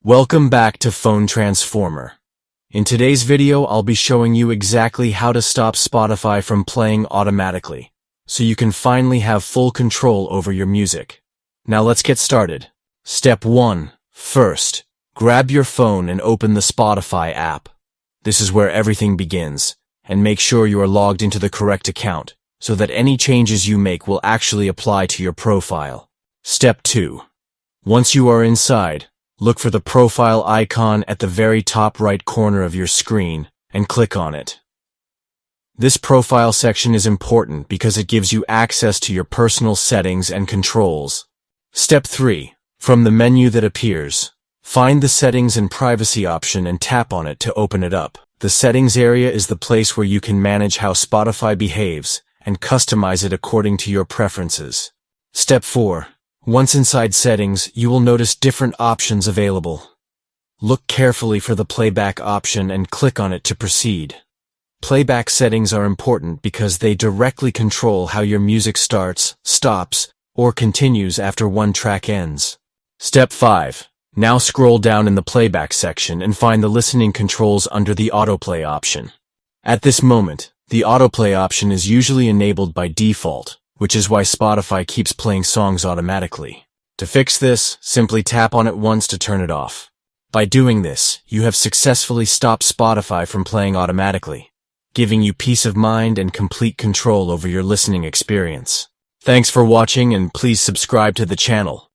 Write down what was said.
Welcome back to Phone Transformer. In today's video, I'll be showing you exactly how to stop Spotify from playing automatically, so you can finally have full control over your music. Now let's get started. Step 1. First, grab your phone and open the Spotify app. This is where everything begins, and make sure you are logged into the correct account, so that any changes you make will actually apply to your profile. Step 2. Once you are inside, look for the profile icon at the very top right corner of your screen and click on it. This profile section is important because it gives you access to your personal settings and controls. Step 3. From the menu that appears, find the Settings and Privacy option and tap on it to open it up. The Settings area is the place where you can manage how Spotify behaves and customize it according to your preferences. Step 4. Once inside Settings, you will notice different options available. Look carefully for the Playback option and click on it to proceed. Playback settings are important because they directly control how your music starts, stops, or continues after one track ends. Step 5. Now scroll down in the Playback section and find the listening controls under the Autoplay option. At this moment, the Autoplay option is usually enabled by default, which is why Spotify keeps playing songs automatically. To fix this, simply tap on it once to turn it off. By doing this, you have successfully stopped Spotify from playing automatically, giving you peace of mind and complete control over your listening experience. Thanks for watching, and please subscribe to the channel.